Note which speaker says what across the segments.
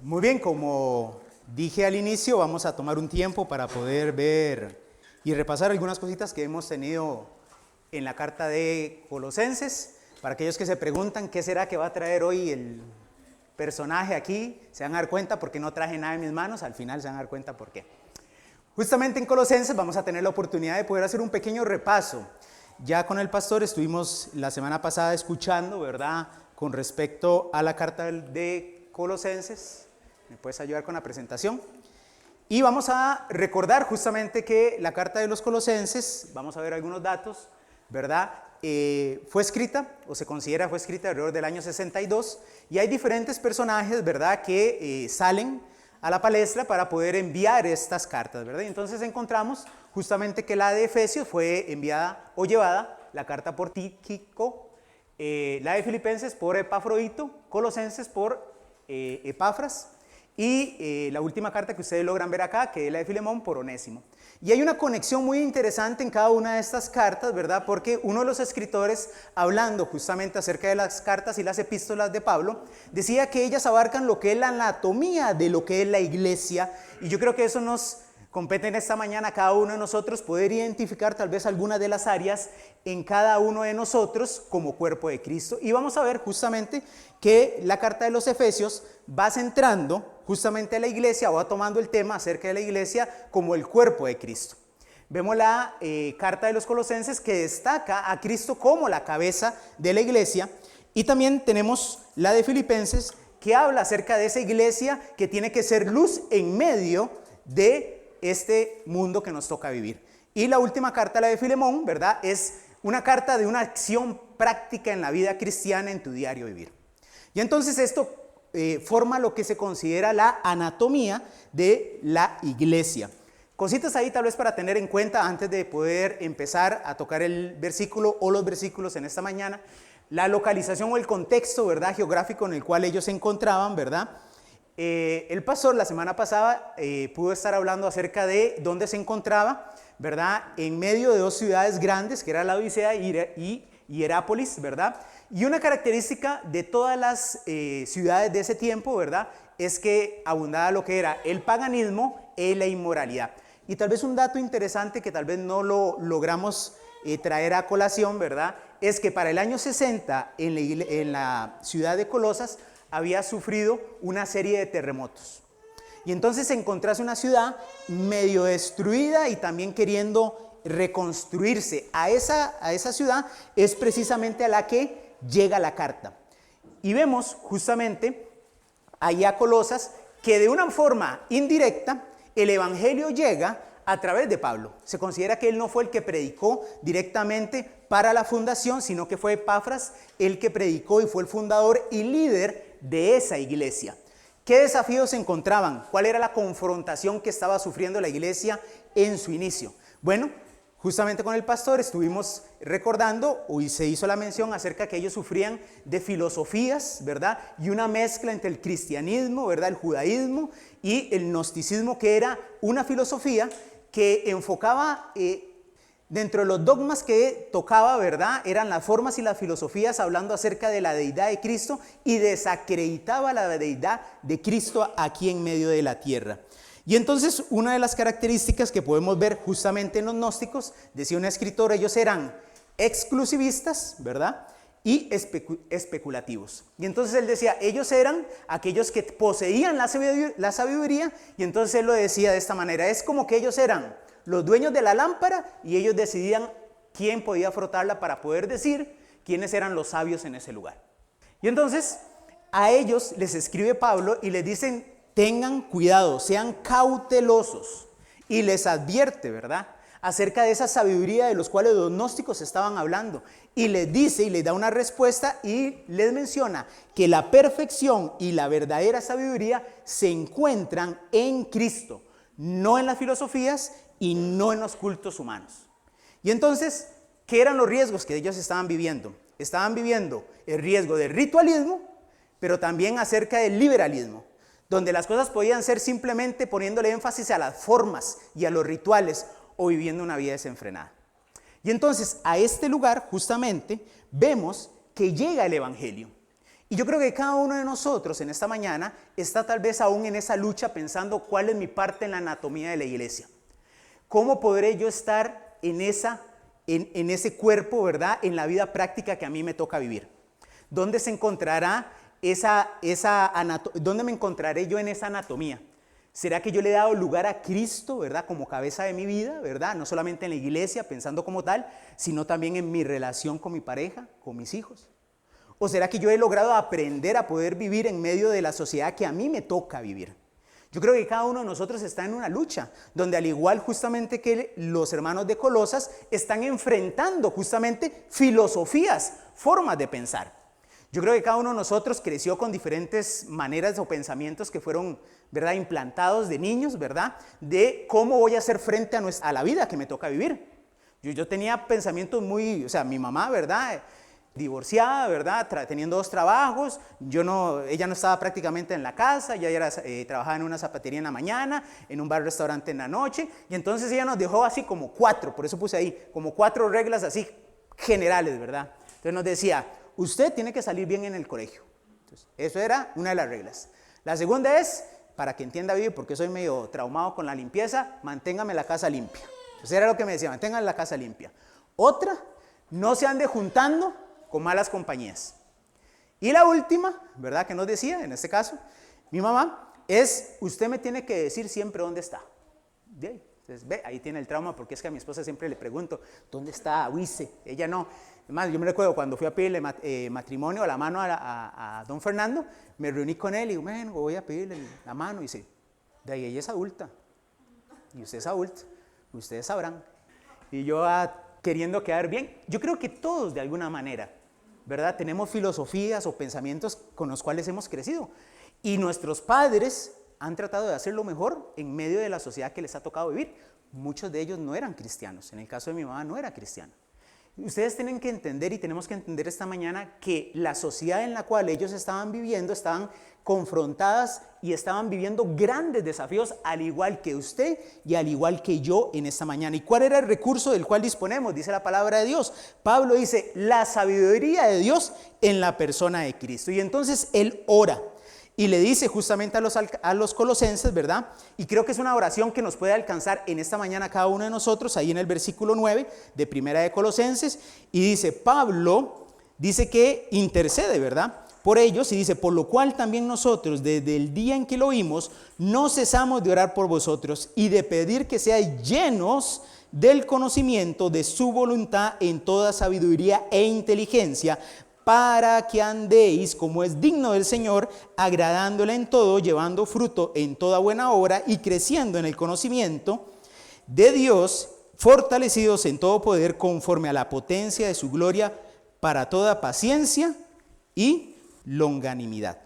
Speaker 1: Muy bien, como dije al inicio, vamos a tomar un tiempo para poder ver y repasar algunas cositas que hemos tenido en la carta de Colosenses. Para aquellos que se preguntan qué será que va a traer hoy el personaje aquí, se van a dar cuenta porque no traje nada en mis manos, al final se van a dar cuenta por qué. Justamente en Colosenses vamos a tener la oportunidad de poder hacer un pequeño repaso. Ya con el pastor estuvimos la semana pasada escuchando, ¿verdad?, con respecto a la carta de Colosenses. ¿Me puedes ayudar con la presentación? Y vamos a recordar justamente que la carta de los Colosenses, vamos a ver algunos datos, ¿verdad?, fue escrita, o se considera fue escrita alrededor del año 62, y hay diferentes personajes, ¿verdad?, que salen a la palestra para poder enviar estas cartas, ¿verdad? Y entonces encontramos justamente que la de Efesios fue enviada o llevada, la carta por Tíquico, la de Filipenses por Epafrodito, Colosenses por Epafras, y la última carta que ustedes logran ver acá, que es la de Filemón por Onésimo. Y hay una conexión muy interesante en cada una de estas cartas, ¿verdad? Porque uno de los escritores, hablando justamente acerca de las cartas y las epístolas de Pablo, decía que ellas abarcan lo que es la anatomía de lo que es la iglesia, y yo creo que eso nos compete en esta mañana a cada uno de nosotros poder identificar tal vez algunas de las áreas en cada uno de nosotros como cuerpo de Cristo. Y vamos a ver justamente que la carta de los Efesios va centrando justamente a la iglesia, o va tomando el tema acerca de la iglesia como el cuerpo de Cristo. Vemos la carta de los Colosenses que destaca a Cristo como la cabeza de la iglesia, y también tenemos la de Filipenses que habla acerca de esa iglesia que tiene que ser luz en medio de este mundo que nos toca vivir. Y la última carta, la de Filemón, ¿verdad?, es una carta de una acción práctica en la vida cristiana, en tu diario vivir. Y entonces esto forma lo que se considera la anatomía de la iglesia. Cositas ahí tal vez para tener en cuenta antes de poder empezar a tocar el versículo o los versículos en esta mañana. La localización o el contexto, ¿verdad?, geográfico en el cual ellos se encontraban, ¿verdad? El pastor la semana pasada pudo estar hablando acerca de dónde se encontraba, ¿verdad?, en medio de dos ciudades grandes, que era la Odisea y Hierápolis, ¿verdad? Y una característica de todas las ciudades de ese tiempo, ¿verdad?, es que abundaba lo que era el paganismo y la inmoralidad. Y tal vez un dato interesante que tal vez no lo logramos traer a colación, ¿verdad?, es que para el año 60 en la ciudad de Colosas había sufrido una serie de terremotos. Y entonces encontrarse una ciudad medio destruida y también queriendo reconstruirse a esa ciudad es precisamente a la que llega la carta. Y vemos justamente allá a Colosas que de una forma indirecta el evangelio llega a través de Pablo. Se considera que él no fue el que predicó directamente para la fundación, sino que fue Epafras el que predicó y fue el fundador y líder de esa iglesia. ¿Qué desafíos se encontraban? ¿Cuál era la confrontación que estaba sufriendo la iglesia en su inicio? Bueno, justamente con el pastor estuvimos recordando, y se hizo la mención acerca de que ellos sufrían de filosofías, ¿verdad?, y una mezcla entre el cristianismo, ¿verdad?, el judaísmo y el gnosticismo, que era una filosofía que enfocaba dentro de los dogmas que tocaba, ¿verdad?, eran las formas y las filosofías hablando acerca de la deidad de Cristo, y desacreditaba la deidad de Cristo aquí en medio de la tierra. Y entonces una de las características que podemos ver justamente en los gnósticos, decía un escritor, ellos eran exclusivistas, ¿verdad?, y especulativos. Y entonces él decía, ellos eran aquellos que poseían la sabiduría, y entonces él lo decía de esta manera, es como que ellos eran los dueños de la lámpara y ellos decidían quién podía frotarla para poder decir quiénes eran los sabios en ese lugar. Y entonces a ellos les escribe Pablo y les dicen, tengan cuidado, sean cautelosos, y les advierte, ¿verdad?, acerca de esa sabiduría de los cuales los gnósticos estaban hablando, y les dice y les da una respuesta y les menciona que la perfección y la verdadera sabiduría se encuentran en Cristo, no en las filosofías y no en los cultos humanos. Y entonces, ¿qué eran los riesgos que ellos estaban viviendo? Estaban viviendo el riesgo del ritualismo, pero también acerca del liberalismo, donde las cosas podían ser simplemente poniéndole énfasis a las formas y a los rituales, o viviendo una vida desenfrenada. Y entonces a este lugar justamente vemos que llega el evangelio. Y yo creo que cada uno de nosotros en esta mañana está tal vez aún en esa lucha pensando cuál es mi parte en la anatomía de la iglesia. ¿Cómo podré yo estar en ese cuerpo, verdad? En la vida práctica que a mí me toca vivir. ¿Dónde se encontrará dónde me encontraré yo en esa anatomía? ¿Será que yo le he dado lugar a Cristo, verdad, como cabeza de mi vida, verdad? No solamente en la iglesia, pensando como tal, sino también en mi relación con mi pareja, con mis hijos. ¿O será que yo he logrado aprender a poder vivir en medio de la sociedad que a mí me toca vivir? Yo creo que cada uno de nosotros está en una lucha, donde al igual justamente que los hermanos de Colosas, están enfrentando justamente filosofías, formas de pensar. Yo creo que cada uno de nosotros creció con diferentes maneras o pensamientos que fueron, ¿verdad?, implantados de niños, ¿verdad?, de cómo voy a hacer frente a la vida que me toca vivir. Yo tenía pensamientos mi mamá, ¿verdad?, divorciada, ¿verdad?, teniendo 2 trabajos, ella no estaba prácticamente en la casa, ella trabajaba en una zapatería en la mañana, en un bar-restaurante en la noche, y entonces ella nos dejó así como 4, por eso puse ahí, como 4 reglas así generales, ¿verdad? Entonces nos decía, usted tiene que salir bien en el colegio. Entonces, eso era una de las reglas. La segunda es, para que entienda bien, porque soy medio traumado con la limpieza, manténgame la casa limpia. Entonces era lo que me decía, manténgame la casa limpia. Otra, no se ande juntando con malas compañías. Y la última, ¿verdad?, que nos decía, en este caso, mi mamá, es, usted me tiene que decir siempre dónde está. De ahí. Entonces, ve, ahí tiene el trauma, porque es que a mi esposa siempre le pregunto, ¿dónde está Huice? Ella no. Además, yo me recuerdo cuando fui a pedirle matrimonio a la mano a don Fernando, me reuní con él y digo, bueno, voy a pedirle la mano. Y dice, de ahí ella es adulta. Y usted es adulto. Ustedes sabrán. Y yo queriendo quedar bien. Yo creo que todos de alguna manera, ¿verdad?, tenemos filosofías o pensamientos con los cuales hemos crecido. Y nuestros padres han tratado de hacer lo mejor en medio de la sociedad que les ha tocado vivir. Muchos de ellos no eran cristianos. En el caso de mi mamá no era cristiana. Ustedes tienen que entender y tenemos que entender esta mañana que la sociedad en la cual ellos estaban viviendo, estaban confrontadas y estaban viviendo grandes desafíos, al igual que usted y al igual que yo en esta mañana. ¿Y cuál era el recurso del cual disponemos? Dice la palabra de Dios. Pablo dice, la sabiduría de Dios en la persona de Cristo. Y entonces él ora. Y le dice justamente a los colosenses, ¿verdad? Y creo que es una oración que nos puede alcanzar en esta mañana cada uno de nosotros, ahí en el versículo 9 de Primera de Colosenses. Y dice, Pablo dice que intercede, ¿verdad?, por ellos. Y dice, por lo cual también nosotros, desde el día en que lo oímos, no cesamos de orar por vosotros y de pedir que seáis llenos del conocimiento de su voluntad en toda sabiduría e inteligencia, para que andéis como es digno del Señor, agradándole en todo, llevando fruto en toda buena obra y creciendo en el conocimiento de Dios, fortalecidos en todo poder conforme a la potencia de su gloria, para toda paciencia y longanimidad.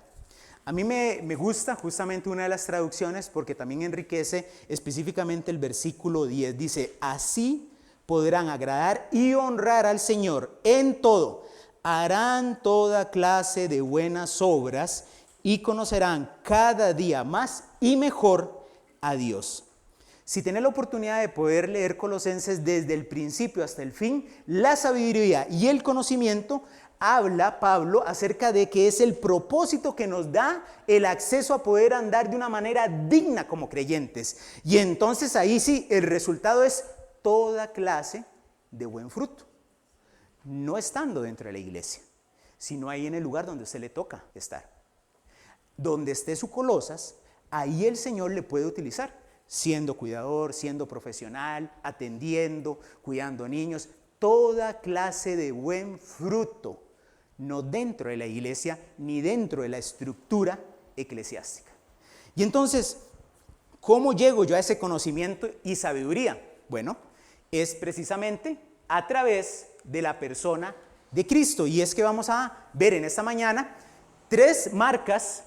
Speaker 1: A mí me gusta justamente una de las traducciones porque también enriquece específicamente el versículo 10. Dice, así podrán agradar y honrar al Señor en todo. Harán toda clase de buenas obras y conocerán cada día más y mejor a Dios. Si tenés la oportunidad de poder leer Colosenses desde el principio hasta el fin, la sabiduría y el conocimiento, habla Pablo acerca de que es el propósito que nos da el acceso a poder andar de una manera digna como creyentes. Y entonces ahí sí, el resultado es toda clase de buen fruto. No estando dentro de la iglesia, sino ahí en el lugar donde a usted le toca estar. Donde esté su Colosas, ahí el Señor le puede utilizar, siendo cuidador, siendo profesional, atendiendo, cuidando niños, toda clase de buen fruto, no dentro de la iglesia ni dentro de la estructura eclesiástica. Y entonces, ¿cómo llego yo a ese conocimiento y sabiduría? Bueno, es precisamente a través de la persona de Cristo. Y es que vamos a ver en esta mañana 3 marcas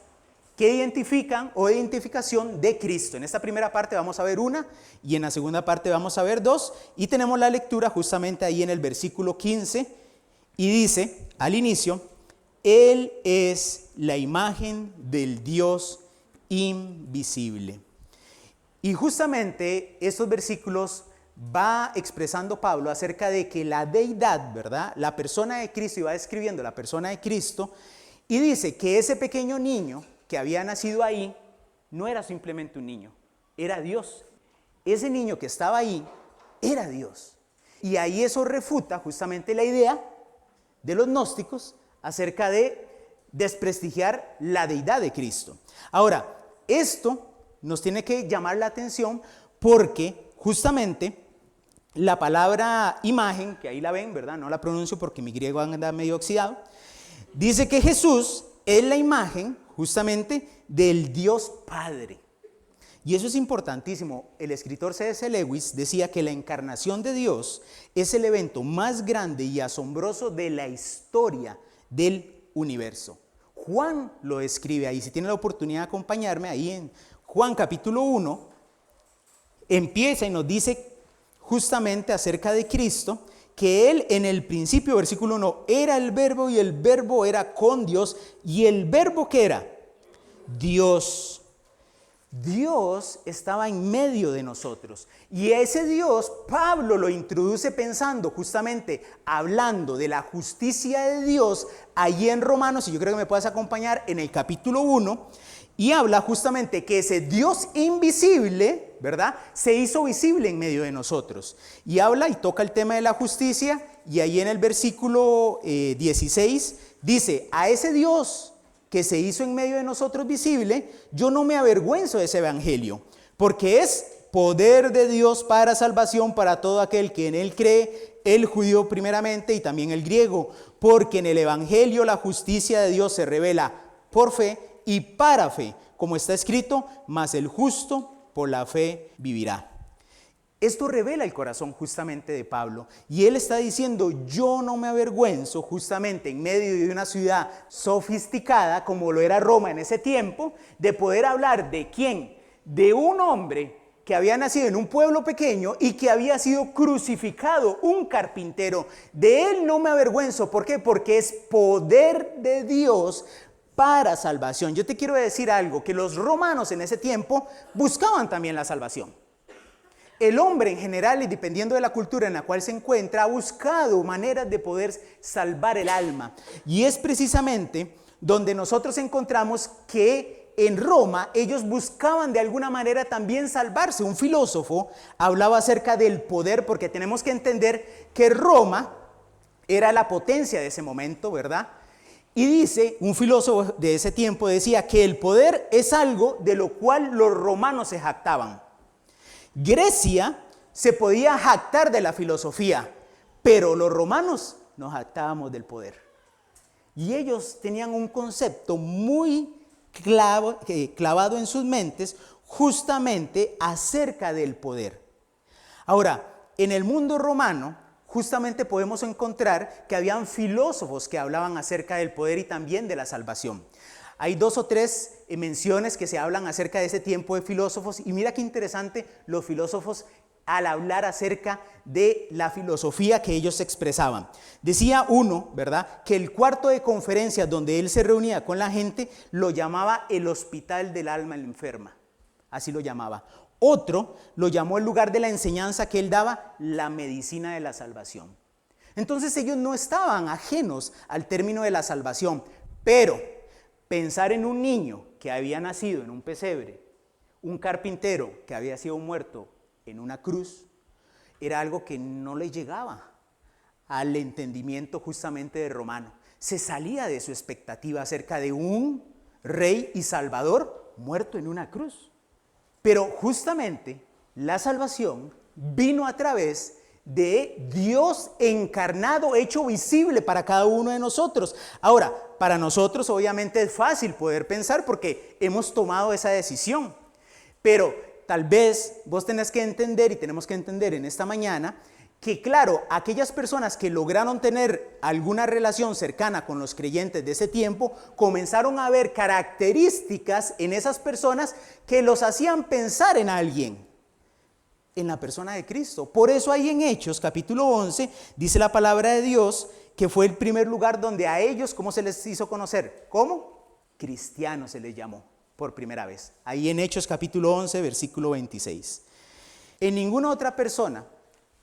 Speaker 1: que identifican o identificación de Cristo. En esta primera parte vamos a ver una y en la segunda parte vamos a ver 2. Y tenemos la lectura justamente ahí en el versículo 15 y dice al inicio, Él es la imagen del Dios invisible. Y justamente estos versículos va expresando Pablo acerca de que la deidad, ¿verdad?, la persona de Cristo, y va describiendo la persona de Cristo, Y dice que ese pequeño niño que había nacido ahí no era simplemente un niño, era Dios. Ese niño que estaba ahí era Dios. Y ahí eso refuta justamente la idea de los gnósticos acerca de desprestigiar la deidad de Cristo. Ahora, esto nos tiene que llamar la atención porque justamente la palabra imagen, que ahí la ven, ¿verdad? No la pronuncio porque mi griego anda medio oxidado. Dice que Jesús es la imagen justamente del Dios Padre. Y eso es importantísimo. El escritor C.S. Lewis decía que la encarnación de Dios es el evento más grande y asombroso de la historia del universo. Juan lo escribe ahí. Si tiene la oportunidad de acompañarme, ahí en Juan capítulo 1, empieza y nos dice justamente acerca de Cristo, que Él en el principio, versículo 1, era el verbo y el verbo era con Dios. ¿Y el verbo qué era? Dios. Dios estaba en medio de nosotros. Y ese Dios, Pablo lo introduce pensando justamente, hablando de la justicia de Dios, allí en Romanos, y yo creo que me puedes acompañar en el capítulo 1, y habla justamente que ese Dios invisible, ¿verdad?, se hizo visible en medio de nosotros. Y habla y toca el tema de la justicia, y ahí en el versículo 16 dice, a ese Dios que se hizo en medio de nosotros visible, yo no me avergüenzo de ese evangelio, porque es poder de Dios para salvación para todo aquel que en él cree, el judío primeramente y también el griego, porque en el evangelio la justicia de Dios se revela por fe y para fe, como está escrito, mas el justo por la fe vivirá. Esto revela el corazón justamente de Pablo, y él está diciendo, yo no me avergüenzo justamente en medio de una ciudad sofisticada como lo era Roma en ese tiempo, de poder hablar de quién, de un hombre que había nacido en un pueblo pequeño y que había sido crucificado, un carpintero. De él no me avergüenzo, ¿por qué? Porque es poder de Dios para salvación. Yo te quiero decir algo, que los romanos en ese tiempo buscaban también la salvación. El hombre en general, y dependiendo de la cultura en la cual se encuentra, ha buscado maneras de poder salvar el alma. Y es precisamente donde nosotros encontramos que en Roma ellos buscaban de alguna manera también salvarse. Un filósofo hablaba acerca del poder, porque tenemos que entender que Roma era la potencia de ese momento, ¿verdad? Y dice, un filósofo de ese tiempo decía que el poder es algo de lo cual los romanos se jactaban. Grecia se podía jactar de la filosofía, pero los romanos nos jactábamos del poder. Y ellos tenían un concepto muy clavado en sus mentes justamente acerca del poder. Ahora, en el mundo romano, justamente podemos encontrar que habían filósofos que hablaban acerca del poder y también de la salvación. Hay 2 o 3 menciones que se hablan acerca de ese tiempo de filósofos, y mira qué interesante los filósofos al hablar acerca de la filosofía que ellos expresaban. Decía uno, ¿verdad?, que el cuarto de conferencias donde él se reunía con la gente lo llamaba el hospital del alma enferma, así lo llamaba. Otro lo llamó el lugar de la enseñanza que él daba, la medicina de la salvación. Entonces ellos no estaban ajenos al término de la salvación, pero pensar en un niño que había nacido en un pesebre, un carpintero que había sido muerto en una cruz, era algo que no le llegaba al entendimiento justamente de romano. Se salía de su expectativa acerca de un rey y salvador muerto en una cruz. Pero justamente la salvación vino a través de Dios encarnado, hecho visible para cada uno de nosotros. Ahora, para nosotros obviamente es fácil poder pensar porque hemos tomado esa decisión, pero tal vez vos tenés que entender, y tenemos que entender en esta mañana, que claro, aquellas personas que lograron tener alguna relación cercana con los creyentes de ese tiempo, comenzaron a ver características en esas personas que los hacían pensar en alguien, en la persona de Cristo. Por eso ahí en Hechos capítulo 11 dice la palabra de Dios que fue el primer lugar donde a ellos, ¿cómo se les hizo conocer? ¿Cómo? Cristianos se les llamó por primera vez. Ahí en Hechos capítulo 11 versículo 26. En ninguna otra persona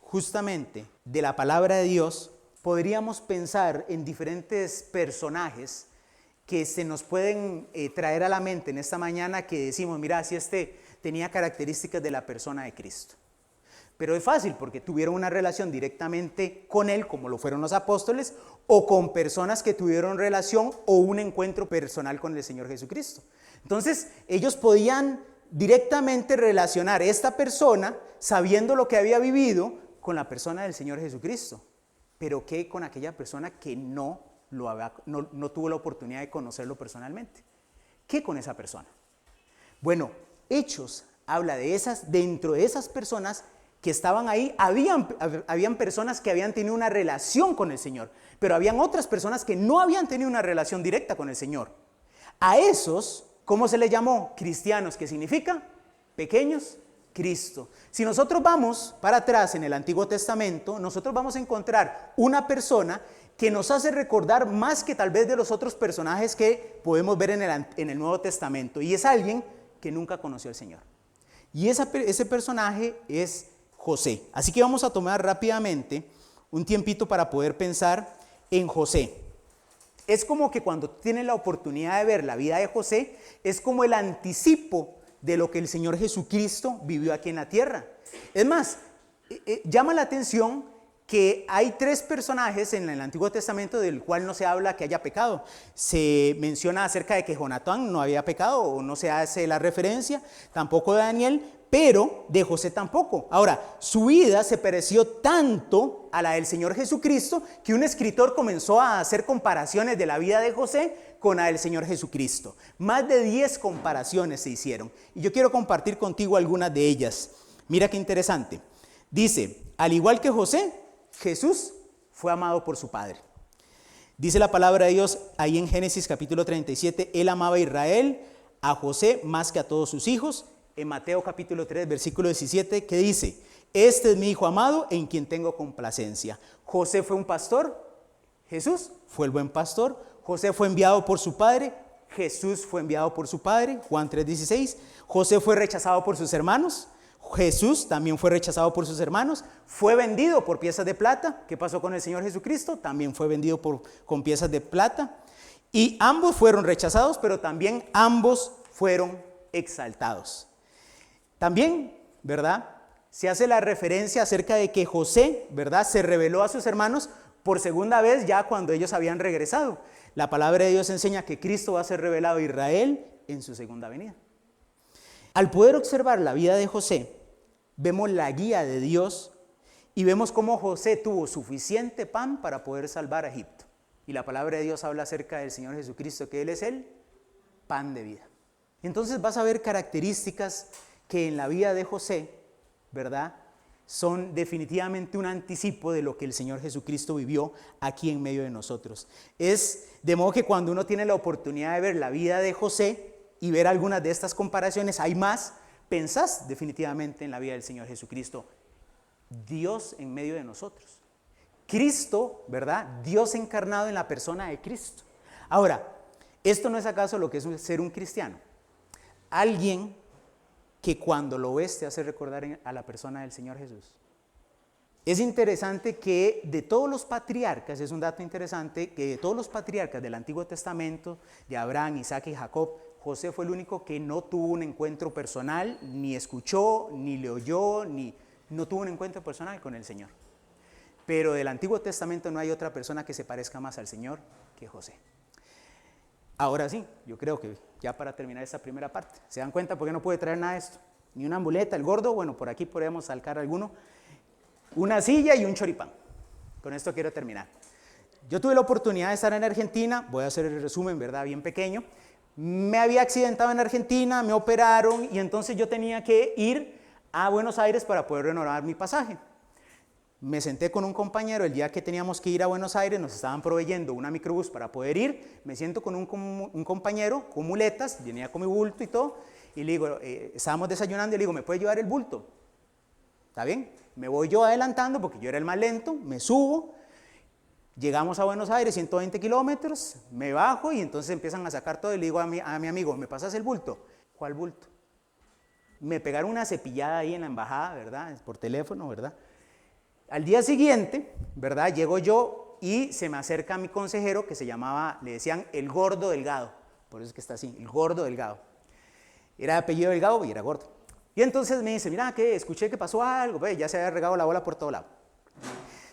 Speaker 1: justamente de la palabra de Dios podríamos pensar en diferentes personajes que se nos pueden traer a la mente en esta mañana que decimos, mira, si tenía características de la persona de Cristo? Pero es fácil porque tuvieron una relación directamente con Él, como lo fueron los apóstoles, o con personas que tuvieron relación o un encuentro personal con el Señor Jesucristo. Entonces, ellos podían directamente relacionar esta persona, sabiendo lo que había vivido, con la persona del Señor Jesucristo. Pero ¿qué con aquella persona que no tuvo la oportunidad de conocerlo personalmente? ¿Qué con esa persona? Bueno, Hechos habla dentro de esas personas que estaban ahí, habían personas que habían tenido una relación con el Señor, pero habían otras personas que no habían tenido una relación directa con el Señor. A esos, ¿cómo se les llamó? Cristianos, ¿qué significa? Pequeños Cristo. Si nosotros vamos para atrás en el Antiguo Testamento, nosotros vamos a encontrar una persona que nos hace recordar más que tal vez de los otros personajes que podemos ver en el Nuevo Testamento, y es alguien que nunca conoció al Señor. Y ese personaje es José. Así que vamos a tomar rápidamente un tiempito para poder pensar en José. Es como que cuando tienen la oportunidad de ver la vida de José, es como el anticipo de lo que el Señor Jesucristo vivió aquí en la tierra. Es más, llama la atención que hay 3 personajes en el Antiguo Testamento del cual no se habla que haya pecado. Se menciona acerca de que Jonatán no había pecado, o no se hace la referencia, tampoco de Daniel, pero de José tampoco. Ahora, su vida se pareció tanto a la del Señor Jesucristo que un escritor comenzó a hacer comparaciones de la vida de José con la del Señor Jesucristo. Más de 10 comparaciones se hicieron, y yo quiero compartir contigo algunas de ellas. Mira qué interesante. Dice, al igual que José, Jesús fue amado por su Padre. Dice la palabra de Dios ahí en Génesis capítulo 37, Él amaba a Israel, a José más que a todos sus hijos. En Mateo capítulo 3, versículo 17, que dice, este es mi Hijo amado en quien tengo complacencia. José fue un pastor, Jesús fue el buen pastor. José fue enviado por su padre, Jesús fue enviado por su padre, Juan 3:16. José fue rechazado por sus hermanos, Jesús también fue rechazado por sus hermanos. Fue vendido por piezas de plata. ¿Qué pasó con el Señor Jesucristo? También fue vendido con piezas de plata. Y ambos fueron rechazados, pero también ambos fueron exaltados. También, ¿verdad?, se hace la referencia acerca de que José, ¿verdad?, se reveló a sus hermanos por segunda vez ya cuando ellos habían regresado. La palabra de Dios enseña que Cristo va a ser revelado a Israel en su segunda venida. Al poder observar la vida de José, vemos la guía de Dios y vemos cómo José tuvo suficiente pan para poder salvar a Egipto. Y la palabra de Dios habla acerca del Señor Jesucristo, que Él es el pan de vida. Entonces vas a ver características que en la vida de José, ¿verdad?, son definitivamente un anticipo de lo que el Señor Jesucristo vivió aquí en medio de nosotros. Es de modo que cuando uno tiene la oportunidad de ver la vida de José y ver algunas de estas comparaciones, hay más, pensás definitivamente en la vida del Señor Jesucristo. Dios en medio de nosotros. Cristo, ¿verdad?, Dios encarnado en la persona de Cristo. Ahora, ¿esto no es acaso lo que es ser un cristiano? Alguien que cuando lo ves te hace recordar a la persona del Señor Jesús. Es interesante que de todos los patriarcas, es un dato interesante, que de todos los patriarcas del Antiguo Testamento, de Abraham, Isaac y Jacob, José fue el único que no tuvo un encuentro personal, ni escuchó, ni le oyó, no tuvo un encuentro personal con el Señor. Pero del Antiguo Testamento no hay otra persona que se parezca más al Señor que José. Ahora sí, yo creo que ya para terminar esta primera parte, ¿se dan cuenta por qué no puede traer nada de esto? Ni una amuleta, el gordo, bueno, por aquí podemos sacar alguno, una silla y un choripán. Con esto quiero terminar. Yo tuve la oportunidad de estar en Argentina, voy a hacer el resumen, ¿verdad?, bien pequeño. Me había accidentado en Argentina, me operaron y entonces yo tenía que ir a Buenos Aires para poder renovar mi pasaje. Me senté con un compañero el día que teníamos que ir a Buenos Aires, nos estaban proveyendo una microbús para poder ir. Me siento con un compañero con muletas, venía con mi bulto y todo, y le digo, estábamos desayunando y le digo, ¿me puede llevar el bulto? ¿Está bien? Me voy yo adelantando porque yo era el más lento, me subo, llegamos a Buenos Aires, 120 kilómetros, me bajo y entonces empiezan a sacar todo y le digo a mi amigo, ¿me pasas el bulto? ¿Cuál bulto? Me pegaron una cepillada ahí en la embajada, ¿verdad? Por teléfono, ¿verdad? Al día siguiente, ¿verdad?, llego yo y se me acerca mi consejero que se llamaba, le decían el gordo Delgado, por eso es que está así, el gordo Delgado. Era de apellido Delgado y era gordo. Y entonces me dice, mira, que escuché que pasó algo, ya se había regado la bola por todo lado.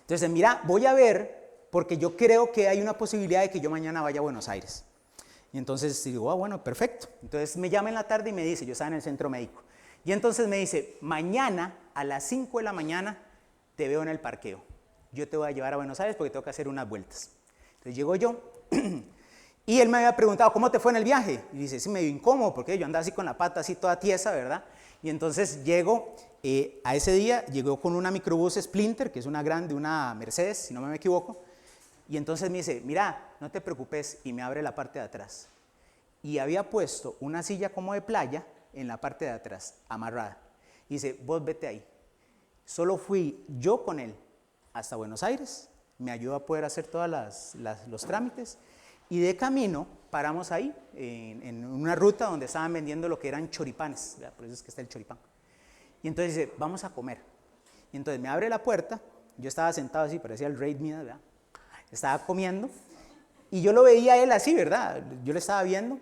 Speaker 1: Entonces, mira, voy a ver, porque yo creo que hay una posibilidad de que yo mañana vaya a Buenos Aires. Y entonces digo, bueno, perfecto. Entonces me llama en la tarde y me dice, yo estaba en el centro médico. Y entonces me dice, mañana a las 5 de la mañana te veo en el parqueo. Yo te voy a llevar a Buenos Aires porque tengo que hacer unas vueltas. Entonces llego yo y él me había preguntado, ¿cómo te fue en el viaje? Y dice, sí, medio incómodo porque yo andaba así con la pata así toda tiesa, ¿verdad? Y entonces llego, a ese día llegó con una microbús Sprinter, que es una grande, una Mercedes, si no me equivoco. Y entonces me dice, mira, no te preocupes, y me abre la parte de atrás. Y había puesto una silla como de playa en la parte de atrás, amarrada. Y dice, vos vete ahí. Solo fui yo con él hasta Buenos Aires, me ayudó a poder hacer todos los trámites. Y de camino paramos ahí, en una ruta donde estaban vendiendo lo que eran choripanes, ¿verdad? Por eso es que está el choripán. Y entonces dice, vamos a comer. Y entonces me abre la puerta, yo estaba sentado así, parecía el rey Midas, ¿verdad? Estaba comiendo, y yo lo veía a él así, ¿verdad? Yo le estaba viendo,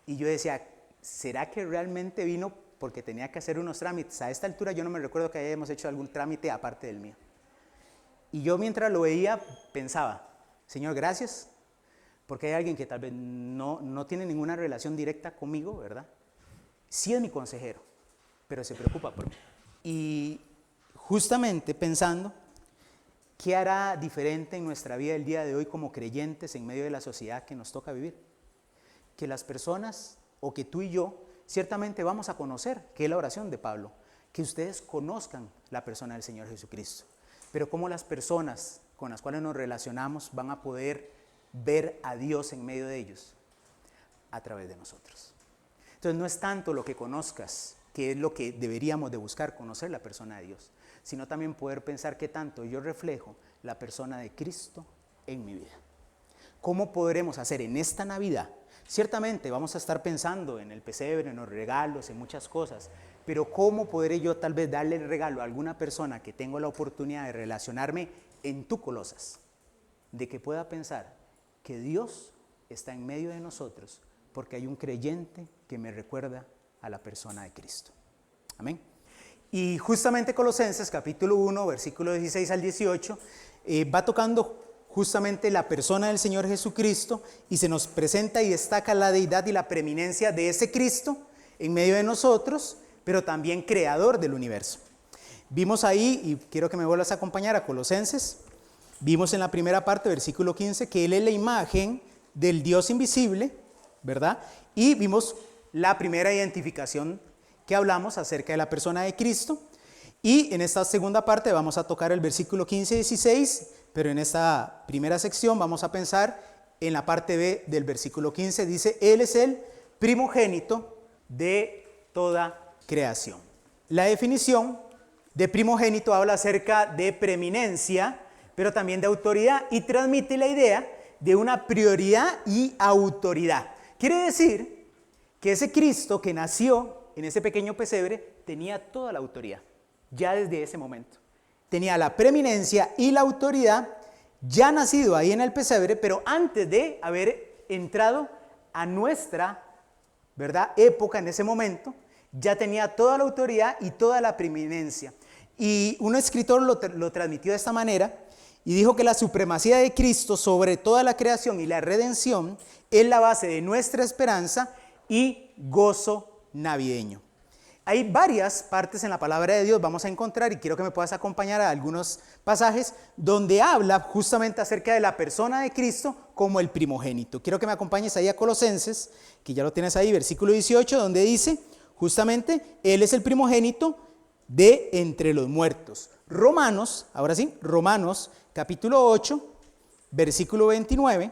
Speaker 1: y yo decía, ¿será que realmente vino porque tenía que hacer unos trámites? A esta altura yo no me recuerdo que hayamos hecho algún trámite aparte del mío. Y yo mientras lo veía pensaba, Señor, gracias, porque hay alguien que tal vez no tiene ninguna relación directa conmigo, ¿verdad? Sí es mi consejero, pero se preocupa por mí. Y justamente pensando, ¿qué hará diferente en nuestra vida el día de hoy como creyentes en medio de la sociedad que nos toca vivir? Que las personas, o que tú y yo, ciertamente vamos a conocer, que es la oración de Pablo, que ustedes conozcan la persona del Señor Jesucristo. Pero cómo las personas con las cuales nos relacionamos van a poder ver a Dios en medio de ellos, a través de nosotros. Entonces no es tanto lo que conozcas, que es lo que deberíamos de buscar, conocer la persona de Dios, sino también poder pensar qué tanto yo reflejo la persona de Cristo en mi vida. ¿Cómo podremos hacer en esta Navidad? Ciertamente vamos a estar pensando en el pesebre, en los regalos, en muchas cosas, pero ¿cómo podré yo tal vez darle el regalo a alguna persona que tengo la oportunidad de relacionarme en tu Colosas? De que pueda pensar que Dios está en medio de nosotros porque hay un creyente que me recuerda a la persona de Cristo. Amén. Y justamente Colosenses capítulo 1, versículo 16 al 18, va tocando justamente la persona del Señor Jesucristo y se nos presenta y destaca la deidad y la preeminencia de ese Cristo en medio de nosotros, pero también creador del universo. Vimos ahí, y quiero que me vuelvas a acompañar a Colosenses, vimos en la primera parte, versículo 15, que Él es la imagen del Dios invisible, ¿verdad? Y vimos la primera identificación que hablamos acerca de la persona de Cristo. Y en esta segunda parte vamos a tocar el versículo 15 y 16, pero en esta primera sección vamos a pensar en la parte B del versículo 15. Dice, Él es el primogénito de toda creación. La definición de primogénito habla acerca de preeminencia, pero también de autoridad, y transmite la idea de una prioridad y autoridad. Quiere decir que ese Cristo que nació en ese pequeño pesebre tenía toda la autoridad, ya desde ese momento. Tenía la preeminencia y la autoridad, ya nacido ahí en el pesebre, pero antes de haber entrado a nuestra, ¿verdad?, época en ese momento, ya tenía toda la autoridad y toda la preeminencia. Y un escritor lo transmitió de esta manera y dijo que la supremacía de Cristo sobre toda la creación y la redención es la base de nuestra esperanza y gozo navideño. Hay varias partes en la palabra de Dios, vamos a encontrar, y quiero que me puedas acompañar a algunos pasajes donde habla justamente acerca de la persona de Cristo como el primogénito. Quiero que me acompañes ahí a Colosenses, que ya lo tienes ahí, versículo 18, donde dice justamente, Él es el primogénito de entre los muertos. Romanos, ahora sí, Romanos capítulo 8, versículo 29,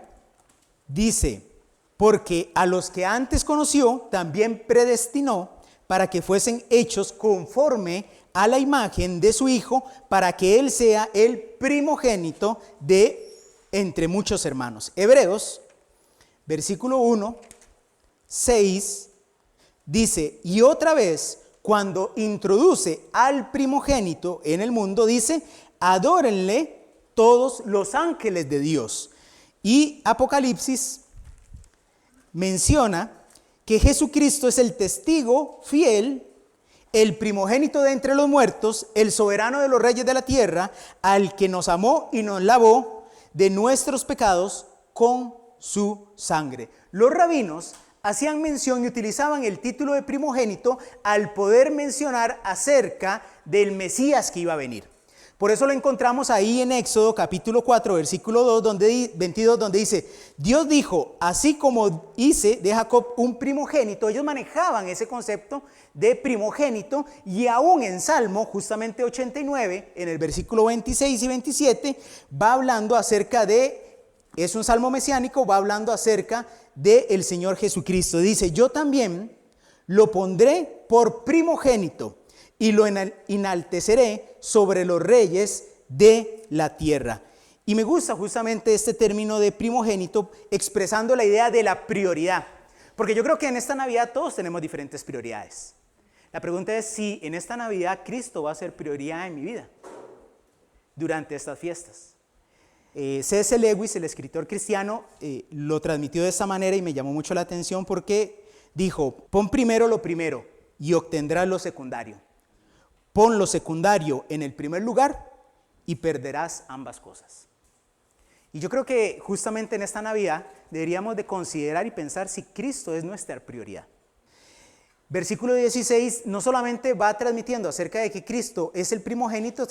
Speaker 1: dice, porque a los que antes conoció, también predestinó para que fuesen hechos conforme a la imagen de su Hijo, para que Él sea el primogénito de entre muchos hermanos. Hebreos, versículo 1, 6, dice, y otra vez, cuando introduce al primogénito en el mundo, dice, adórenle todos los ángeles de Dios. Y Apocalipsis menciona que Jesucristo es el testigo fiel, el primogénito de entre los muertos, el soberano de los reyes de la tierra, al que nos amó y nos lavó de nuestros pecados con su sangre. Los rabinos hacían mención y utilizaban el título de primogénito al poder mencionar acerca del Mesías que iba a venir. Por eso lo encontramos ahí en Éxodo capítulo 4, versículo 22, donde dice: Dios dijo, así como hice de Jacob un primogénito. Ellos manejaban ese concepto de primogénito, y aún en Salmo, justamente 89, en el versículo 26 y 27, va hablando acerca de, es un salmo mesiánico, va hablando acerca del Señor Jesucristo. Dice: yo también lo pondré por primogénito y lo enalteceré sobre los reyes de la tierra. Y me gusta justamente este término de primogénito, expresando la idea de la prioridad. Porque yo creo que en esta Navidad todos tenemos diferentes prioridades. La pregunta es si en esta Navidad Cristo va a ser prioridad en mi vida durante estas fiestas. C.S. Lewis, el escritor cristiano, lo transmitió de esta manera y me llamó mucho la atención porque dijo: pon primero lo primero y obtendrás lo secundario. Pon lo secundario en el primer lugar y perderás ambas cosas. Y yo creo que justamente en esta Navidad deberíamos de considerar y pensar si Cristo es nuestra prioridad. Versículo 16 no solamente va transmitiendo acerca de que Cristo es el primogénito,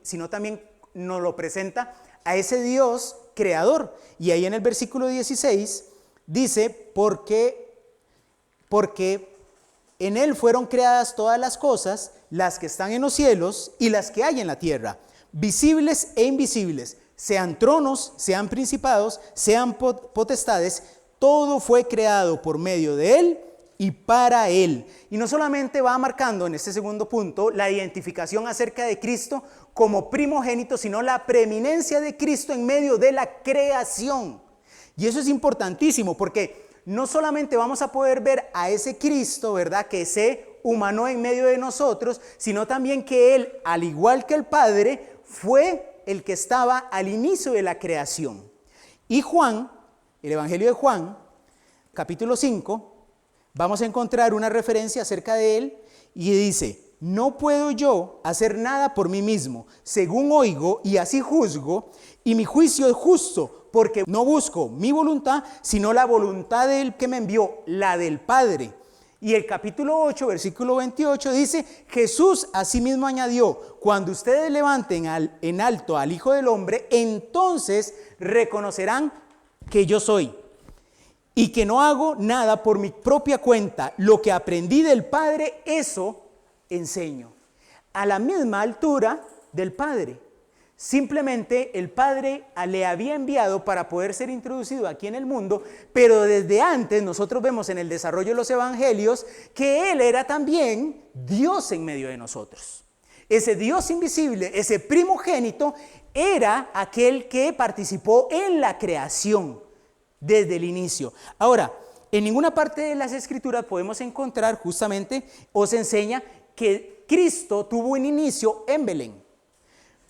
Speaker 1: sino también nos lo presenta a ese Dios creador. Y ahí en el versículo 16 dice: porque en Él fueron creadas todas las cosas, las que están en los cielos y las que hay en la tierra, visibles e invisibles, sean tronos, sean principados, sean potestades, todo fue creado por medio de Él y para Él. Y no solamente va marcando en este segundo punto la identificación acerca de Cristo como primogénito, sino la preeminencia de Cristo en medio de la creación. Y eso es importantísimo porque no solamente vamos a poder ver a ese Cristo, ¿verdad?, que se humanó en medio de nosotros, sino también que Él, al igual que el Padre, fue el que estaba al inicio de la creación. Y Juan, el Evangelio de Juan, capítulo 5, vamos a encontrar una referencia acerca de Él y dice: no puedo yo hacer nada por mí mismo, según oigo y así juzgo, y mi juicio es justo, porque no busco mi voluntad, sino la voluntad del que me envió, la del Padre. Y el capítulo 8, versículo 28 dice: Jesús asimismo añadió: cuando ustedes levanten en alto al Hijo del Hombre, entonces reconocerán que yo soy, y que no hago nada por mi propia cuenta. Lo que aprendí del Padre, eso enseño. A la misma altura del Padre. Simplemente el Padre le había enviado para poder ser introducido aquí en el mundo, pero desde antes nosotros vemos en el desarrollo de los evangelios que Él era también Dios en medio de nosotros. Ese Dios invisible, ese primogénito, era aquel que participó en la creación desde el inicio. Ahora, en ninguna parte de las Escrituras podemos encontrar justamente, o se enseña que Cristo tuvo un inicio en Belén.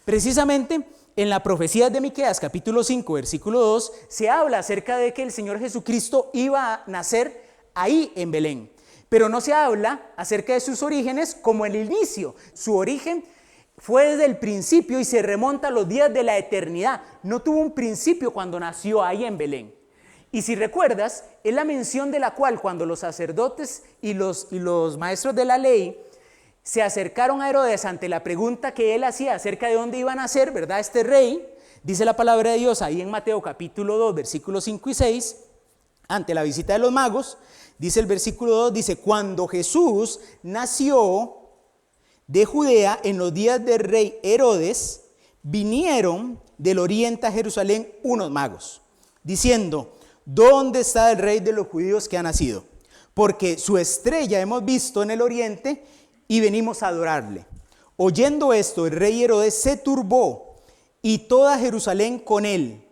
Speaker 1: Precisamente en la profecía de Miqueas, capítulo 5, versículo 2, se habla acerca de que el Señor Jesucristo iba a nacer ahí en Belén. Pero no se habla acerca de sus orígenes como el inicio. Su origen fue desde el principio y se remonta a los días de la eternidad. No tuvo un principio cuando nació ahí en Belén. Y si recuerdas, es la mención de la cual cuando los sacerdotes y los maestros de la ley se acercaron a Herodes ante la pregunta que él hacía acerca de dónde iban a nacer, ¿verdad?, este rey, dice la palabra de Dios ahí en Mateo capítulo 2, versículos 5 y 6, ante la visita de los magos, dice el versículo 2, dice: cuando Jesús nació de Judea en los días del rey Herodes, vinieron del oriente a Jerusalén unos magos, diciendo: ¿dónde está el rey de los judíos que ha nacido? Porque su estrella hemos visto en el oriente y venimos a adorarle. Oyendo esto, el rey Herodes se turbó y toda Jerusalén con él.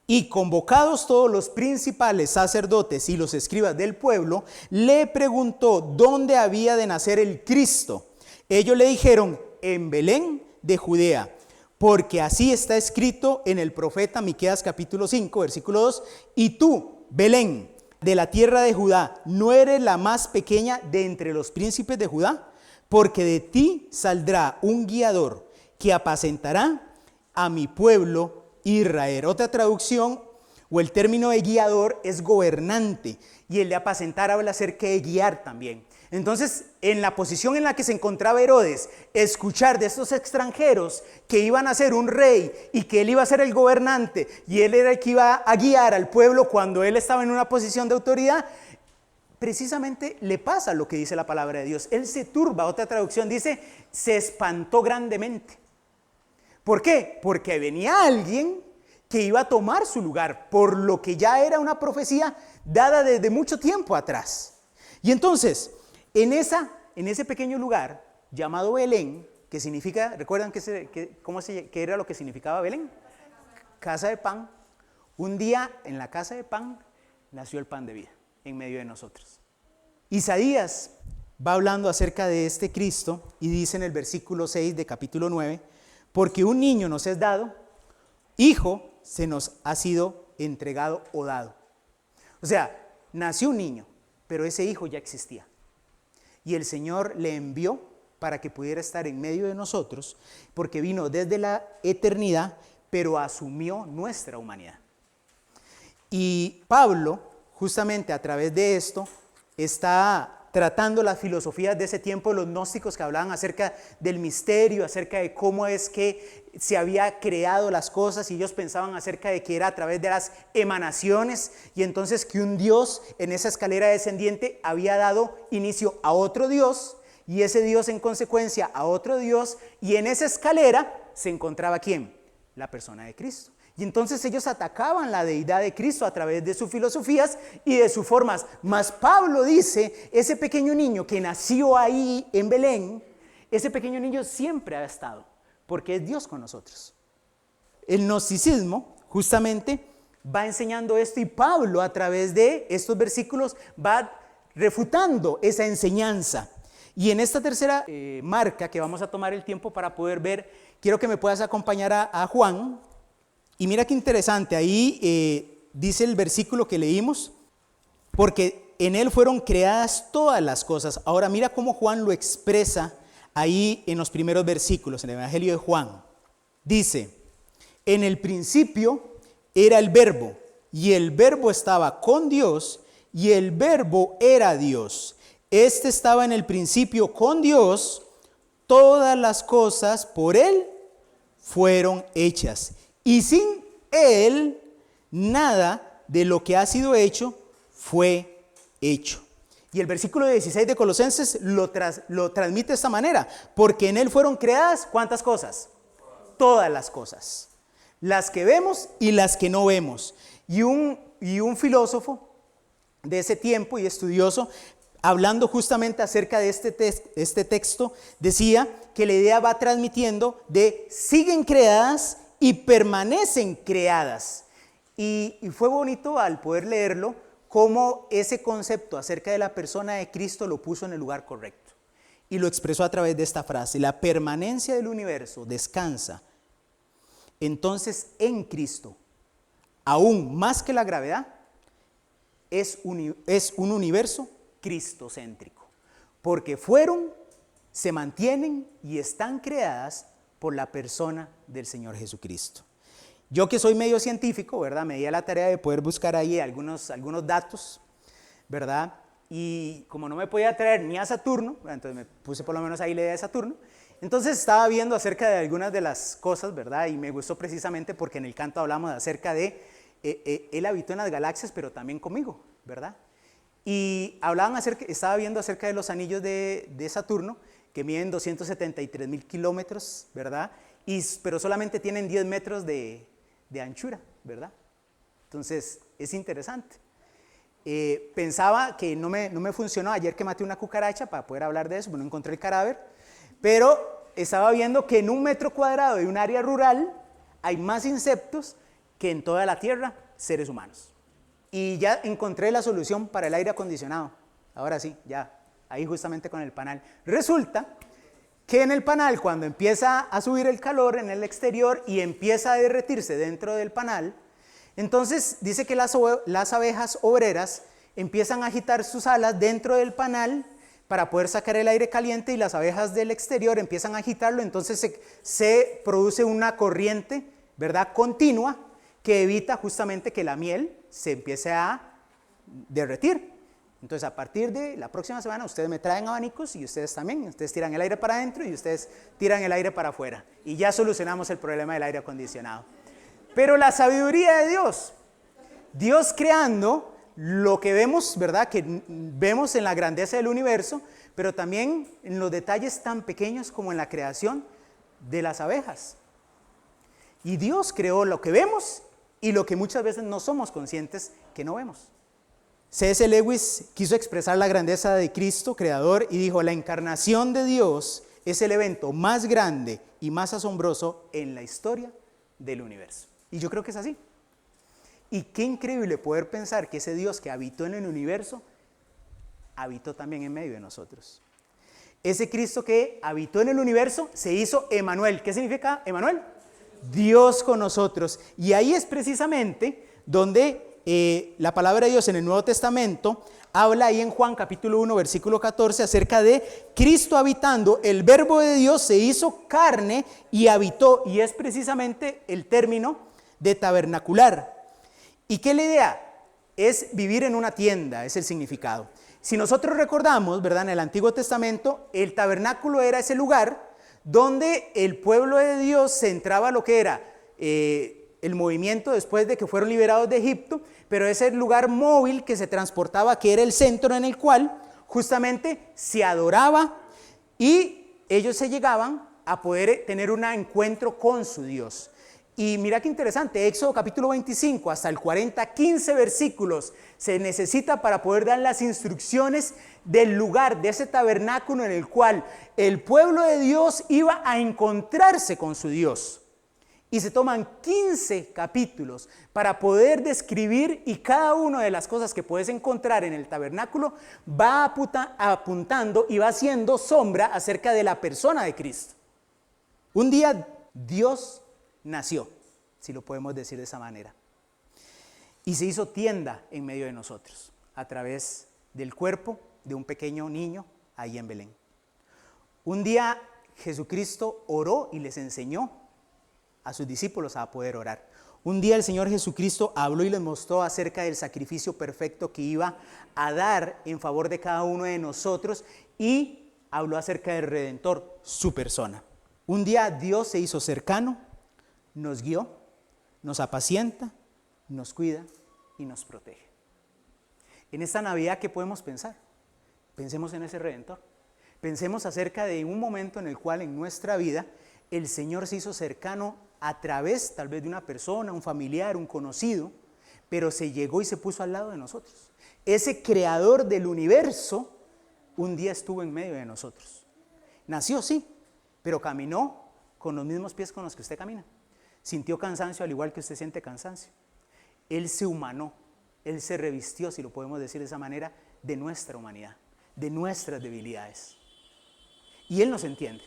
Speaker 1: Y convocados todos los principales sacerdotes y los escribas del pueblo, le preguntó dónde había de nacer el Cristo. Ellos le dijeron: en Belén de Judea, porque así está escrito en el profeta Miqueas capítulo 5, versículo 2, y tú, Belén, de la tierra de Judá, no eres la más pequeña de entre los príncipes de Judá, porque de ti saldrá un guiador que apacentará a mi pueblo Israel. Otra traducción o el término de guiador es gobernante, y el de apacentar habla acerca de guiar también. Entonces, en la posición en la que se encontraba Herodes, escuchar de estos extranjeros que iban a ser un rey y que él iba a ser el gobernante y él era el que iba a guiar al pueblo cuando él estaba en una posición de autoridad, precisamente le pasa lo que dice la palabra de Dios. Él se turba, otra traducción dice, se espantó grandemente. ¿Por qué? Porque venía alguien que iba a tomar su lugar, por lo que ya era una profecía dada desde mucho tiempo atrás. Y entonces, en ese pequeño lugar llamado Belén, que significa, ¿recuerdan qué era lo que significaba Belén? Casa de pan. Un día en la casa de pan nació el pan de vida en medio de nosotros. Isaías va hablando acerca de este Cristo y dice en el versículo 6 de capítulo 9, porque un niño nos es dado, hijo se nos ha sido entregado o dado. O sea, nació un niño, pero ese hijo ya existía. Y el Señor le envió para que pudiera estar en medio de nosotros, porque vino desde la eternidad, pero asumió nuestra humanidad. Y Pablo, justamente a través de esto, está tratando las filosofías de ese tiempo, los gnósticos que hablaban acerca del misterio, acerca de cómo es que se había creado las cosas, y ellos pensaban acerca de que era a través de las emanaciones, y entonces que un Dios en esa escalera descendiente había dado inicio a otro Dios, y ese Dios en consecuencia a otro Dios, y en esa escalera se encontraba ¿quién? La persona de Cristo. Y entonces ellos atacaban la deidad de Cristo a través de sus filosofías y de sus formas. Mas Pablo dice, ese pequeño niño que nació ahí en Belén, ese pequeño niño siempre ha estado, porque es Dios con nosotros. El gnosticismo justamente va enseñando esto, y Pablo a través de estos versículos va refutando esa enseñanza. Y en esta tercera marca que vamos a tomar el tiempo para poder ver, quiero que me puedas acompañar a Juan. Y mira qué interesante, ahí dice el versículo que leímos, porque en él fueron creadas todas las cosas. Ahora mira cómo Juan lo expresa ahí en los primeros versículos, en el Evangelio de Juan. Dice, en el principio era el verbo, y el verbo estaba con Dios, y el verbo era Dios. Este estaba en el principio con Dios, todas las cosas por él fueron hechas. Y sin él, nada de lo que ha sido hecho fue hecho. Y el versículo 16 de Colosenses lo transmite de esta manera. Porque en él fueron creadas, ¿cuántas cosas? Todas las cosas. Las que vemos y las que no vemos. Y un filósofo de ese tiempo y estudioso, hablando justamente acerca de este texto, decía que la idea va transmitiendo de siguen creadas y permanecen creadas. Y fue bonito al poder leerlo, cómo ese concepto acerca de la persona de Cristo lo puso en el lugar correcto. Y lo expresó a través de esta frase: la permanencia del universo descansa entonces en Cristo, aún más que la gravedad, es un universo cristocéntrico. Porque fueron, se mantienen y están creadas por la persona del Señor Jesucristo. Yo que soy medio científico, ¿verdad? Me di a la tarea de poder buscar ahí algunos datos, ¿verdad? Y como no me podía traer ni a Saturno, entonces me puse por lo menos ahí la idea de Saturno. Entonces estaba viendo acerca de algunas de las cosas, ¿verdad? Y me gustó precisamente porque en el canto hablamos acerca de, él habitó en las galaxias, pero también conmigo, ¿verdad? Y estaba viendo acerca de los anillos de Saturno, que miden 273,000 kilómetros, ¿verdad? Pero solamente tienen 10 metros de anchura, ¿verdad? Entonces, es interesante. Pensaba que no me funcionó ayer que maté una cucaracha para poder hablar de eso, no encontré el cadáver, pero estaba viendo que en 1 metro cuadrado de un área rural hay más insectos que en toda la Tierra seres humanos. Y ya encontré la solución para el aire acondicionado. Ahora sí, ya, ahí justamente con el panel. Resulta que en el panal, cuando empieza a subir el calor en el exterior y empieza a derretirse dentro del panal, entonces dice que las abejas obreras empiezan a agitar sus alas dentro del panal para poder sacar el aire caliente, y las abejas del exterior empiezan a agitarlo, entonces se produce una corriente, ¿verdad?, continua, que evita justamente que la miel se empiece a derretir. Entonces, a partir de la próxima semana, ustedes me traen abanicos y ustedes también. Ustedes tiran el aire para adentro y ustedes tiran el aire para afuera. Y ya solucionamos el problema del aire acondicionado. Pero la sabiduría de Dios, Dios creando lo que vemos, ¿verdad?, que vemos en la grandeza del universo, pero también en los detalles tan pequeños como en la creación de las abejas. Y Dios creó lo que vemos y lo que muchas veces no somos conscientes que no vemos. C.S. Lewis quiso expresar la grandeza de Cristo, creador, y dijo: la encarnación de Dios es el evento más grande y más asombroso en la historia del universo. Y yo creo que es así. Y qué increíble poder pensar que ese Dios que habitó en el universo, habitó también en medio de nosotros. Ese Cristo que habitó en el universo se hizo Emmanuel. ¿Qué significa Emmanuel? Dios con nosotros. Y ahí es precisamente donde la palabra de Dios en el Nuevo Testamento habla ahí en Juan capítulo 1 versículo 14 acerca de Cristo habitando. El verbo de Dios se hizo carne y habitó, y es precisamente el término de tabernacular. ¿Y qué es la idea? Es vivir en una tienda, es el significado. Si nosotros recordamos, ¿verdad?, en el Antiguo Testamento, el tabernáculo era ese lugar donde el pueblo de Dios se entraba a lo que era el movimiento después de que fueron liberados de Egipto, pero ese lugar móvil que se transportaba, que era el centro en el cual justamente se adoraba, y ellos se llegaban a poder tener un encuentro con su Dios. Y mira qué interesante, Éxodo capítulo 25 hasta el 40, 15 versículos se necesita para poder dar las instrucciones del lugar, de ese tabernáculo en el cual el pueblo de Dios iba a encontrarse con su Dios. Y se toman 15 capítulos para poder describir, y cada una de las cosas que puedes encontrar en el tabernáculo va apuntando y va haciendo sombra acerca de la persona de Cristo. Un día Dios nació, si lo podemos decir de esa manera, y se hizo tienda en medio de nosotros a través del cuerpo de un pequeño niño ahí en Belén. Un día Jesucristo oró y les enseñó a sus discípulos a poder orar. Un día el Señor Jesucristo habló y les mostró acerca del sacrificio perfecto que iba a dar en favor de cada uno de nosotros, y habló acerca del Redentor, su persona. Un día Dios se hizo cercano, nos guió, nos apacienta, nos cuida y nos protege. En esta Navidad, ¿qué podemos pensar? Pensemos en ese Redentor. Pensemos acerca de un momento en el cual en nuestra vida el Señor se hizo cercano a través tal vez de una persona, un familiar, un conocido, pero se llegó y se puso al lado de nosotros. Ese creador del universo un día estuvo en medio de nosotros. Nació, sí, pero caminó con los mismos pies con los que usted camina. Sintió cansancio al igual que usted siente cansancio. Él se humanó, Él se revistió, si lo podemos decir de esa manera, de nuestra humanidad, de nuestras debilidades. Y Él nos entiende.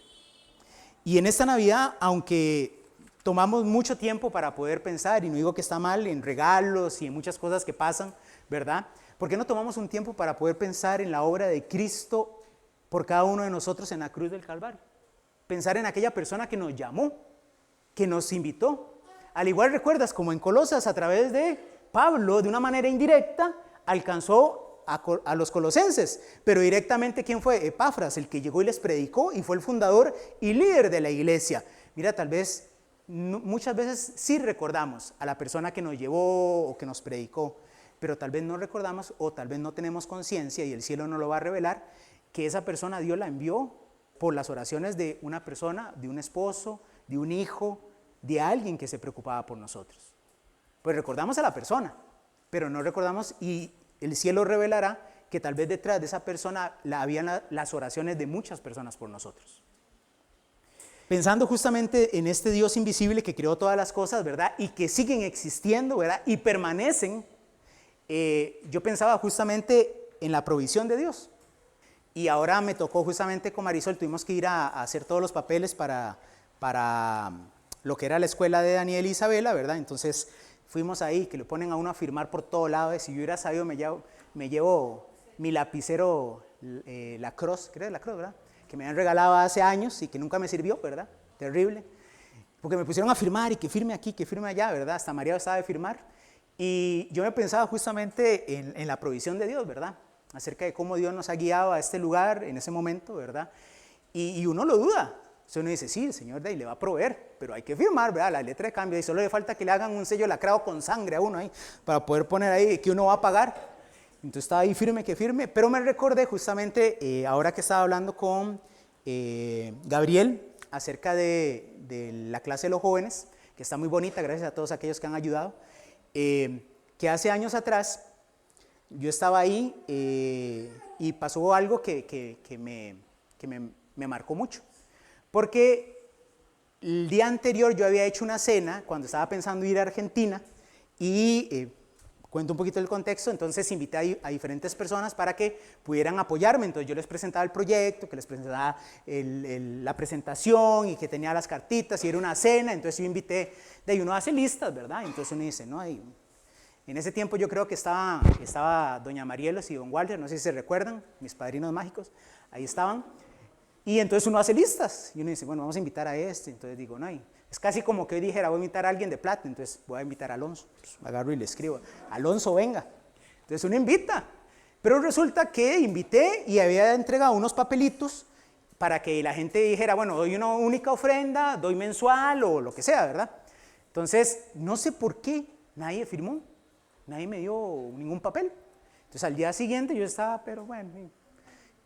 Speaker 1: Y en esta Navidad, aunque tomamos mucho tiempo para poder pensar, y no digo que está mal, en regalos y en muchas cosas que pasan, ¿verdad? ¿Por qué no tomamos un tiempo para poder pensar en la obra de Cristo por cada uno de nosotros en la cruz del Calvario? Pensar en aquella persona que nos llamó, que nos invitó. Al igual, recuerdas, como en Colosas, a través de Pablo, de una manera indirecta, alcanzó a los colosenses, pero directamente, ¿quién fue? Epafras, el que llegó y les predicó y fue el fundador y líder de la iglesia. Mira, tal vez muchas veces sí recordamos a la persona que nos llevó o que nos predicó, pero tal vez no recordamos, o tal vez no tenemos conciencia, y el cielo no lo va a revelar, que esa persona Dios la envió por las oraciones de una persona, de un esposo, de un hijo, de alguien que se preocupaba por nosotros. Pues recordamos a la persona, pero no recordamos, y el cielo revelará que tal vez detrás de esa persona habían las oraciones de muchas personas por nosotros. Pensando justamente en este Dios invisible que creó todas las cosas, ¿verdad? Y que siguen existiendo, ¿verdad? Y permanecen. Yo pensaba justamente en la provisión de Dios. Y ahora me tocó justamente con Marisol, tuvimos que ir a hacer todos los papeles para lo que era la escuela de Daniel e Isabela, ¿verdad? Entonces fuimos ahí, que le ponen a uno a firmar por todo lado. Si yo hubiera sabido, me llevo mi lapicero Lacrosse, creo Lacrosse, ¿verdad? Que me habían regalado hace años y que nunca me sirvió, ¿verdad? Terrible. Porque me pusieron a firmar y que firme aquí, que firme allá, ¿verdad? Hasta María estaba de firmar. Y yo me pensaba justamente en la provisión de Dios, ¿verdad? Acerca de cómo Dios nos ha guiado a este lugar en ese momento, ¿verdad? Y uno lo duda. Entonces uno dice, sí, el Señor de ahí le va a proveer, pero hay que firmar, ¿verdad? La letra de cambio, y solo le falta que le hagan un sello lacrado con sangre a uno ahí, para poder poner ahí que uno va a pagar. Entonces estaba ahí firme que firme, pero me recordé justamente, ahora que estaba hablando con Gabriel, acerca de la clase de los jóvenes, que está muy bonita, gracias a todos aquellos que han ayudado, que hace años atrás yo estaba ahí y pasó algo que me marcó mucho. Porque el día anterior yo había hecho una cena cuando estaba pensando ir a Argentina y cuento un poquito el contexto. Entonces invité a diferentes personas para que pudieran apoyarme. Entonces yo les presentaba el proyecto, que les presentaba la presentación y que tenía las cartitas y era una cena. Entonces yo invité, de ahí uno hace listas, ¿verdad? Entonces uno dice, ¿no? En ese tiempo yo creo que estaba doña Marielos y don Walter, no sé si se recuerdan, mis padrinos mágicos, ahí estaban. Y entonces uno hace listas y uno dice, bueno, vamos a invitar a este. Entonces digo, no, es casi como que hoy dijera, voy a invitar a alguien de Plata, entonces voy a invitar a Alonso. Pues agarro y le escribo, Alonso, venga. Entonces uno invita. Pero resulta que invité y había entregado unos papelitos para que la gente dijera, bueno, doy una única ofrenda, doy mensual o lo que sea, ¿verdad? Entonces, no sé por qué nadie firmó, nadie me dio ningún papel. Entonces al día siguiente yo estaba, pero bueno,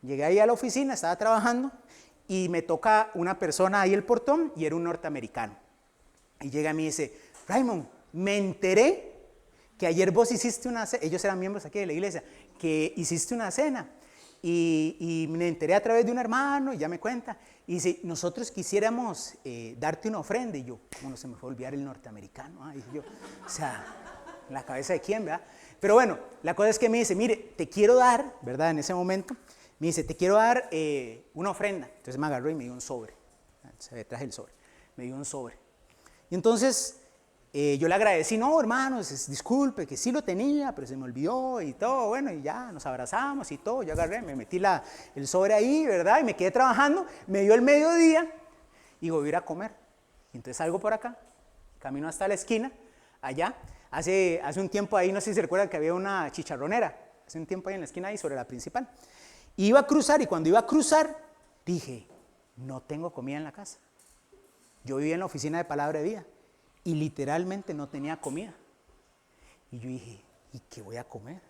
Speaker 1: llegué ahí a la oficina, estaba trabajando y me toca una persona ahí el portón y era un norteamericano. Y llega a mí y dice, Raymond, me enteré que ayer vos hiciste una cena, ellos eran miembros aquí de la iglesia, que hiciste una cena y me enteré a través de un hermano y ya me cuenta. Y dice, nosotros quisiéramos darte una ofrenda. Y yo, ¿cómo no se me fue a olvidar el norteamericano? Dije yo, o sea, ¿en la cabeza de quién, verdad? Pero bueno, la cosa es que me dice, mire, te quiero dar, ¿verdad? En ese momento, me dice, te quiero dar una ofrenda. Entonces me agarró y me dio un sobre. Se traje el sobre. Me dio un sobre. Y entonces yo le agradecí, no, hermanos, disculpe, que sí lo tenía, pero se me olvidó y todo. Bueno, y ya nos abrazamos y todo. Yo agarré, me metí el sobre ahí, ¿verdad? Y me quedé trabajando. Me dio el mediodía y voy a ir a comer. Y entonces salgo por acá, camino hasta la esquina, allá. Hace un tiempo ahí, no sé si se recuerdan que había una chicharronera. Hace un tiempo ahí en la esquina ahí sobre la principal. Iba a cruzar y cuando iba a cruzar dije, no tengo comida en la casa. Yo vivía en la oficina de Palabra de Vida y literalmente no tenía comida. Y yo dije, ¿y qué voy a comer?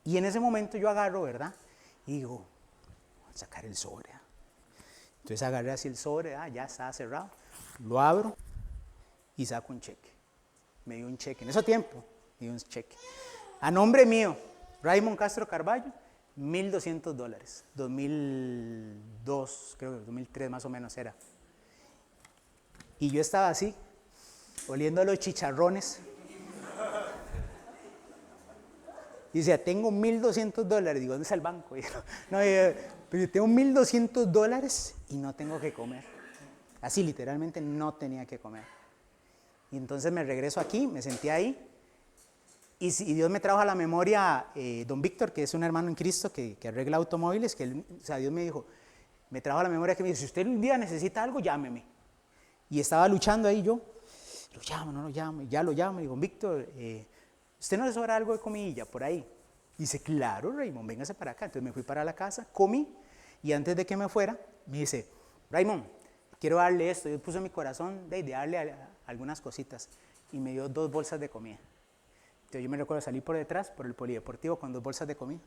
Speaker 1: Y en ese momento yo agarro, ¿verdad? Y digo, voy a sacar el sobre. Entonces agarré así el sobre, ya estaba cerrado. Lo abro y saco un cheque. Me dio un cheque. En ese tiempo me dio un cheque. A nombre mío, Raymond Castro Carballo, $1,200, 2002, creo que 2003 más o menos era. Y yo estaba así, oliendo los chicharrones. Y decía, tengo $1,200. Digo, ¿dónde está el banco? Y no, pero yo tengo $1,200 y no tengo que comer. Así, literalmente no tenía que comer. Y entonces me regreso aquí, me senté ahí. Y Dios me trajo a la memoria don Víctor, que es un hermano en Cristo que arregla automóviles, o sea, Dios me dijo, me trajo a la memoria que me dijo, si usted un día necesita algo, llámeme. Y estaba luchando ahí yo, lo llamo, no lo llamo, ya lo llamo, y digo, Víctor, ¿usted no le sobra algo de comidilla por ahí? Y dice, claro, Raymond, véngase para acá. Entonces me fui para la casa, comí, y antes de que me fuera, me dice, Raymond, quiero darle esto. Yo puse en mi corazón de darle algunas cositas, y me dio 2 bolsas de comida. Entonces yo me recuerdo salir por detrás, por el polideportivo, con 2 bolsas de comida.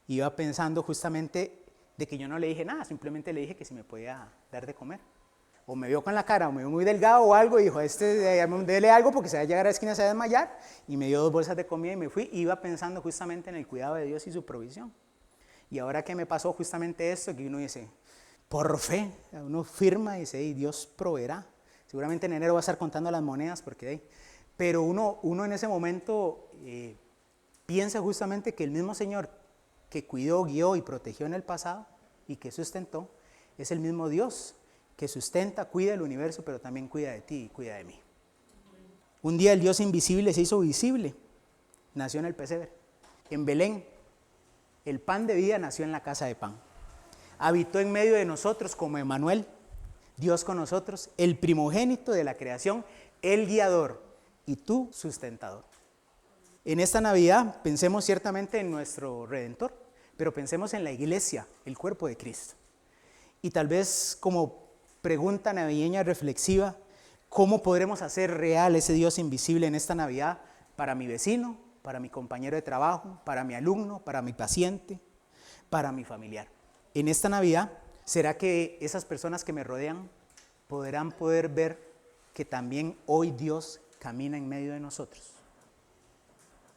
Speaker 1: Iba pensando justamente de que yo no le dije nada, simplemente le dije que si me podía dar de comer. O me vio con la cara, o me vio muy delgado o algo, y dijo, dele algo porque se va a llegar a la esquina, se va a desmayar. Y me dio 2 bolsas de comida y me fui. Iba pensando justamente en el cuidado de Dios y su provisión. Y ahora que me pasó justamente esto, que uno dice, por fe, uno firma y dice, Dios proveerá. Seguramente en enero va a estar contando las monedas porque... Pero uno en ese momento piensa justamente que el mismo Señor que cuidó, guió y protegió en el pasado y que sustentó, es el mismo Dios que sustenta, cuida el universo, pero también cuida de ti y cuida de mí. Un día el Dios invisible se hizo visible, nació en el pesebre. En Belén, el pan de vida nació en la casa de pan. Habitó en medio de nosotros como Emmanuel, Dios con nosotros, el primogénito de la creación, el guiador y tu sustentador. En esta Navidad pensemos ciertamente en nuestro Redentor, pero pensemos en la iglesia, el cuerpo de Cristo. Y tal vez como pregunta navideña reflexiva, ¿cómo podremos hacer real ese Dios invisible en esta Navidad para mi vecino, para mi compañero de trabajo, para mi alumno, para mi paciente, para mi familiar? En esta Navidad, ¿será que esas personas que me rodean podrán poder ver que también hoy Dios camina en medio de nosotros?